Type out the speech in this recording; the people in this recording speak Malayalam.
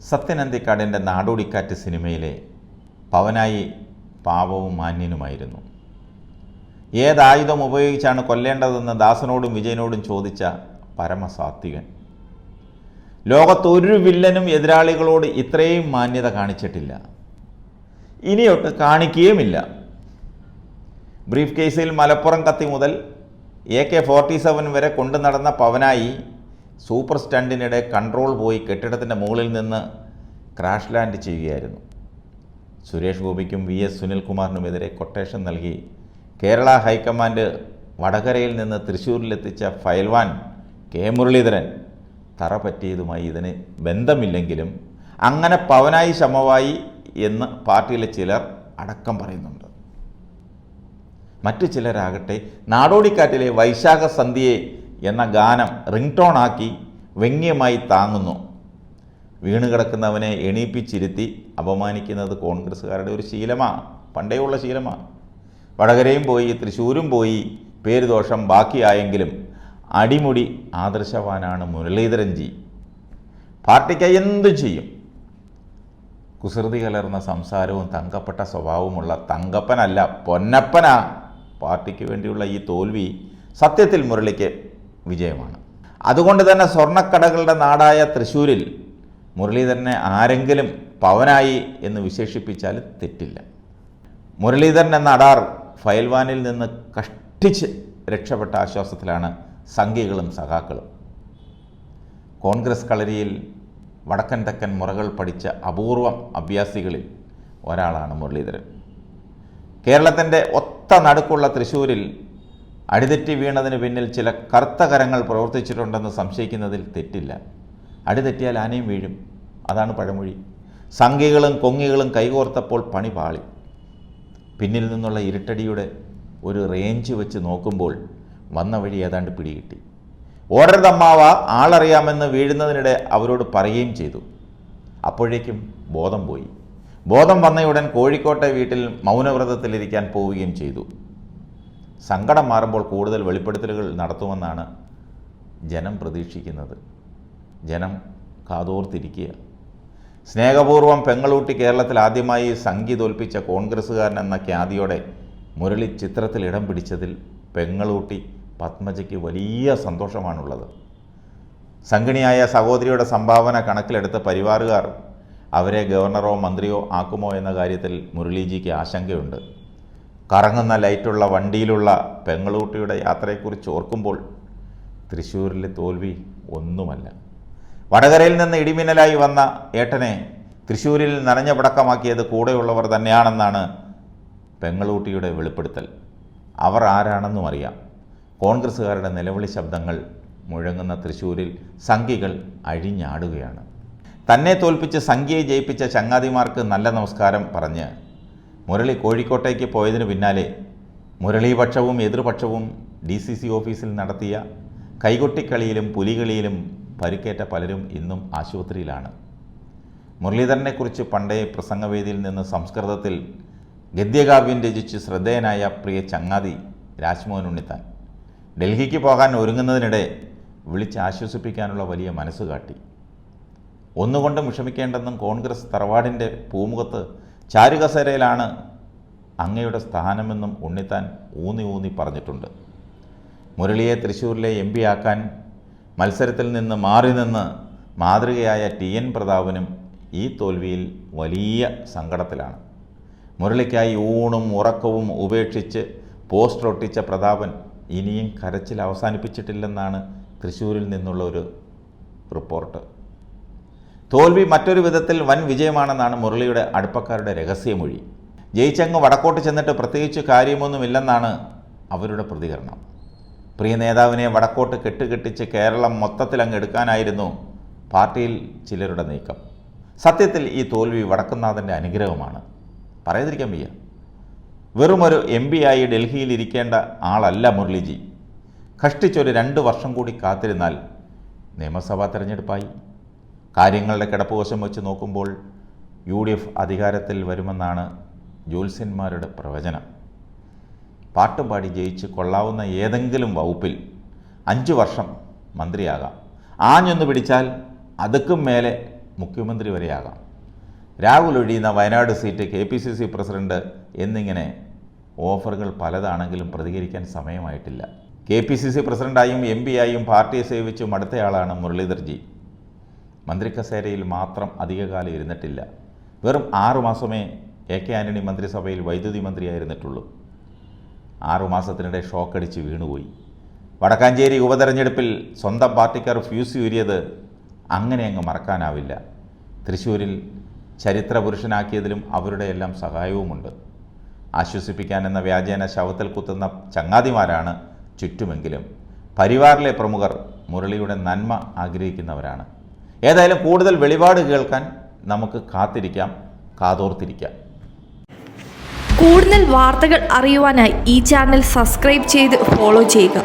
സത്യൻ അന്തിക്കാടിൻ്റെ നാടോടിക്കാറ്റ് സിനിമയിലെ പവനായി പാവവും മാന്യനുമായിരുന്നു. ഏതായുധം ഉപയോഗിച്ചാണ് കൊല്ലേണ്ടതെന്ന് ദാസനോടും വിജയനോടും ചോദിച്ച പരമസാത്വികൻ. ലോകത്തൊരു വില്ലനും എതിരാളികളോട് ഇത്രയും മാന്യത കാണിച്ചിട്ടില്ല, ഇനിയൊട്ട് കാണിക്കുകയുമില്ല. ബ്രീഫ് കേസിൽ മലപ്പുറം കത്തി മുതൽ AK-47 വരെ കൊണ്ടു നടന്ന പവനായി സൂപ്പർ സ്റ്റണ്ടിനിടെ കൺട്രോൾ പോയി കെട്ടിടത്തിൻ്റെ മുകളിൽ നിന്ന് ക്രാഷ് ലാൻഡ് ചെയ്യുകയായിരുന്നു. സുരേഷ് ഗോപിക്കും VS സുനിൽകുമാറിനുമെതിരെ കൊട്ടേഷൻ നൽകി കേരള ഹൈക്കമാൻഡ് വടകരയിൽ നിന്ന് തൃശ്ശൂരിലെത്തിച്ച ഫയൽവാൻ K മുരളീധരൻ തറ പറ്റിയതുമായി ഇതിന് ബന്ധമില്ലെങ്കിലും അങ്ങനെ പവനായി ശമവായി എന്ന് പാർട്ടിയിലെ ചിലർ അടക്കം പറയുന്നുണ്ട്. മറ്റു ചിലരാകട്ടെ നാടോടിക്കാറ്റിലെ വൈശാഖ സന്ധ്യയെ എന്ന ഗാനം റിംഗ് ടോണാക്കി വ്യംഗ്യമായി താങ്ങുന്നു. വീണുകിടക്കുന്നവനെ എണീപ്പിച്ചിരുത്തി അപമാനിക്കുന്നത് കോൺഗ്രസ്സുകാരുടെ ഒരു ശീലമാണ്, പണ്ടേയുള്ള ശീലമാണ്. വടകരയും പോയി തൃശ്ശൂരും പോയി പേരുദോഷം ബാക്കിയായെങ്കിലും അടിമുടി ആദർശവാനാണ് മുരളീധരൻജി. പാർട്ടിക്ക് എന്തും ചെയ്യും. കുസൃതി കലർന്ന സംസാരവും തങ്കപ്പെട്ട സ്വഭാവമുള്ള തങ്കപ്പനല്ല പൊന്നപ്പനാ. പാർട്ടിക്ക് വേണ്ടിയുള്ള ഈ തോൽവി സത്യത്തിൽ മുരളിക്ക് വിജയമാണ്. അതുകൊണ്ട് തന്നെ സ്വർണ്ണക്കടകളുടെ നാടായ തൃശ്ശൂരിൽ മുരളീധരനെ ആരെങ്കിലും പവനായി എന്ന് വിശേഷിപ്പിച്ചാൽ തെറ്റില്ല. മുരളീധരൻ എന്ന അടാർ ഫയൽവാനിൽ നിന്ന് കഷ്ടിച്ച് രക്ഷപ്പെട്ട ആശ്വാസത്തിലാണ് സംഘികളും സഖാക്കളും. കോൺഗ്രസ് കളരിയിൽ വടക്കൻ തെക്കൻ മുറകൾ പഠിച്ച അപൂർവം അഭ്യാസികളിൽ ഒരാളാണ് മുരളീധരൻ. കേരളത്തിൻ്റെ ഒത്ത നടുക്കുള്ള തൃശ്ശൂരിൽ അടിതെറ്റി വീണതിന് പിന്നിൽ ചില കറുത്ത കരങ്ങൾ പ്രവർത്തിച്ചിട്ടുണ്ടെന്ന് സംശയിക്കുന്നതിൽ തെറ്റില്ല. അടിതെറ്റിയാൽ ആനയും വീഴും, അതാണ് പഴമൊഴി. സംഘികളും കൊങ്ങികളും കൈകോർത്തപ്പോൾ പണി പാളി. പിന്നിൽ നിന്നുള്ള ഇരുട്ടടിയുടെ ഒരു റേഞ്ച് വെച്ച് നോക്കുമ്പോൾ വന്ന വഴി ഏതാണ്ട് പിടികിട്ടി. ഓടരുതമ്മാവ ആളറിയാമെന്ന് വീഴുന്നതിനിടെ അവരോട് പറയുകയും ചെയ്തു. അപ്പോഴേക്കും ബോധം പോയി. ബോധം വന്നയുടൻ കോഴിക്കോട്ടെ വീട്ടിൽ മൗനവ്രതത്തിലിരിക്കാൻ പോവുകയും ചെയ്തു. സങ്കടം മാറുമ്പോൾ കൂടുതൽ വെളിപ്പെടുത്തലുകൾ നടത്തുമെന്നാണ് ജനം പ്രതീക്ഷിക്കുന്നത്. ജനം കാതോർത്തിരിക്കുക. സ്നേഹപൂർവ്വം പെങ്ങളൂട്ടി കേരളത്തിൽ ആദ്യമായി സംഘി തോൽപ്പിച്ച കോൺഗ്രസ്സുകാരൻ എന്ന ഖ്യാതിയോടെ മുരളി ചിത്രത്തിൽ ഇടം പിടിച്ചതിൽ പെങ്ങളൂട്ടി പത്മജയ്ക്ക് വലിയ സന്തോഷമാണുള്ളത്. സംഘിണിയായ സഹോദരിയുടെ സംഭാവന കണക്കിലെടുത്ത പരിവാറുകാർ അവരെ ഗവർണറോ മന്ത്രിയോ ആക്കുമോ എന്ന കാര്യത്തിൽ മുരളീജിക്ക് ആശങ്കയുണ്ട്. കറങ്ങുന്ന ലൈറ്റുള്ള വണ്ടിയിലുള്ള പെങ്ങളൂട്ടിയുടെ യാത്രയെക്കുറിച്ച് ഓർക്കുമ്പോൾ തൃശ്ശൂരിലെ തോൽവി ഒന്നുമല്ല. വടകരയിൽ നിന്ന് ഇടിമിന്നലായി വന്ന ഏട്ടനെ തൃശ്ശൂരിൽ നനഞ്ഞ പടക്കമാക്കിയത് കൂടെയുള്ളവർ തന്നെയാണെന്നാണ് പെങ്ങളൂട്ടിയുടെ വെളിപ്പെടുത്തൽ. അവർ ആരാണെന്നും അറിയാം. കോൺഗ്രസ്സുകാരുടെ നിലവിളി ശബ്ദങ്ങൾ മുഴങ്ങുന്ന തൃശ്ശൂരിൽ സംഘികൾ അഴിഞ്ഞാടുകയാണ്. തന്നെ തോൽപ്പിച്ച് സംഘിയെ ജയിപ്പിച്ച ചങ്ങാതിമാർക്ക് നല്ല നമസ്കാരം പറഞ്ഞ് മുരളി കോഴിക്കോട്ടേക്ക് പോയതിനു പിന്നാലെ മുരളീപക്ഷവും എതിർപക്ഷവും DCC ഓഫീസിൽ നടത്തിയ കൈകൊട്ടിക്കളിയിലും പുലികളിയിലും പരിക്കേറ്റ പലരും ഇന്നും ആശുപത്രിയിലാണ്. മുരളീധരനെക്കുറിച്ച് പണ്ടേ പ്രസംഗവേദിയിൽ നിന്ന് സംസ്കൃതത്തിൽ ഗദ്യകാവ്യം രചിച്ച് ശ്രദ്ധേയനായ പ്രിയ ചങ്ങാതി രാജ്മോഹൻ ഉണ്ണിത്താൻ ഡൽഹിക്ക് പോകാൻ ഒരുങ്ങുന്നതിനിടെ വിളിച്ച് ആശ്വസിപ്പിക്കാനുള്ള വലിയ മനസ്സ് കാട്ടി. ഒന്നുകൊണ്ടും വിഷമിക്കേണ്ടെന്നും കോൺഗ്രസ് തറവാടിൻ്റെ പൂമുഖത്ത് ചാരുകസേരയിലാണ് അങ്ങയുടെ സ്ഥാനമെന്നും ഉണ്ണിത്താൻ ഊന്നി പറഞ്ഞിട്ടുണ്ട്. മുരളിയെ തൃശ്ശൂരിലെ MP ആക്കാൻ മത്സരത്തിൽ നിന്ന് മാറി നിന്ന് മാതൃകയായ TN പ്രതാപനും ഈ തോൽവിയിൽ വലിയ സങ്കടത്തിലാണ്. മുരളിക്കായി ഊണും ഉറക്കവും ഉപേക്ഷിച്ച് പോസ്റ്റർ ഒട്ടിച്ച പ്രതാപൻ ഇനിയും കരച്ചിൽ അവസാനിപ്പിച്ചിട്ടില്ലെന്നാണ് തൃശ്ശൂരിൽ നിന്നുള്ള ഒരു റിപ്പോർട്ട്. തോൽവി മറ്റൊരു വിധത്തിൽ വൻ വിജയമാണെന്നാണ് മുരളിയുടെ അടുപ്പക്കാരുടെ രഹസ്യമൊഴി. ജയിച്ചങ്ങ് വടക്കോട്ട് ചെന്നിട്ട് പ്രത്യേകിച്ച് കാര്യമൊന്നുമില്ലെന്നാണ് അവരുടെ പ്രതികരണം. പ്രിയ നേതാവിനെ വടക്കോട്ട് കെട്ടുകെട്ടിച്ച് കേരളം മൊത്തത്തിൽ അങ്ങ് എടുക്കാനായിരുന്നു പാർട്ടിയിൽ ചിലരുടെ നീക്കം. സത്യത്തിൽ ഈ തോൽവി വടക്കുന്നാഥൻ്റെ അനുഗ്രഹമാണ്, പറയാതിരിക്കാൻ വയ്യ. വെറുമൊരു MP ആയി ഡൽഹിയിൽ ഇരിക്കേണ്ട ആളല്ല മുരളിജി. കഷ്ടിച്ചൊരു 2 വർഷം കൂടി കാത്തിരുന്നാൽ നിയമസഭാ തെരഞ്ഞെടുപ്പായി. കാര്യങ്ങളുടെ കിടപ്പുവശം വെച്ച് നോക്കുമ്പോൾ UDF അധികാരത്തിൽ വരുമെന്നാണ് ജ്യോത്സ്യന്മാരുടെ പ്രവചനം. പാട്ടുപാടി ജയിച്ച് കൊള്ളാവുന്ന ഏതെങ്കിലും വകുപ്പിൽ 5 വർഷം മന്ത്രിയാകാം. ആഞ്ഞൊന്ന് പിടിച്ചാൽ അതുക്കും മേലെ മുഖ്യമന്ത്രി വരെയാകാം. രാഹുൽ ഒഴിയുന്ന വയനാട് സീറ്റ്, KPCC പ്രസിഡന്റ് എന്നിങ്ങനെ ഓഫറുകൾ പലതാണെങ്കിലും പ്രതികരിക്കാൻ സമയമായിട്ടില്ല. KPCC പ്രസിഡന്റായും MP ആയും പാർട്ടിയെ സേവിച്ച് മടുത്തയാളാണ് മുരളീധർജി. മന്ത്രിക്കസേരയിൽ മാത്രം അധികകാലം ഇരുന്നിട്ടില്ല. വെറും 6 മാസമേ AK ആന്റണി മന്ത്രിസഭയിൽ വൈദ്യുതി മന്ത്രിയായിരുന്നിട്ടുള്ളൂ. 6 മാസത്തിനിടെ ഷോക്കടിച്ച് വീണുപോയി. വടക്കാഞ്ചേരി ഉപതെരഞ്ഞെടുപ്പിൽ സ്വന്തം പാർട്ടിക്കാർ ഫ്യൂസ് ഊരിയത് അങ്ങനെ അങ്ങ് മറക്കാനാവില്ല. തൃശ്ശൂരിൽ ചരിത്ര പുരുഷനാക്കിയതിലും അവരുടെയെല്ലാം സഹായവുമുണ്ട്. ആശ്വസിപ്പിക്കാനെന്ന വ്യാജേന ശവത്തിൽ കുത്തുന്ന ചങ്ങാതിമാരാണ് ചുറ്റുമെങ്കിലും പരിവാറിലെ പ്രമുഖർ മുരളിയുടെ നന്മ ആഗ്രഹിക്കുന്നവരാണ്. ഏതായാലും കൂടുതൽ വെളിപാട് കേൾക്കാൻ നമുക്ക് കാത്തിരിക്കാം, കാതോർത്തിരിക്കാം. കൂടുതൽ വാർത്തകൾ അറിയുവാനായി ഈ ചാനൽ സബ്സ്ക്രൈബ് ചെയ്ത് ഫോളോ ചെയ്യുക.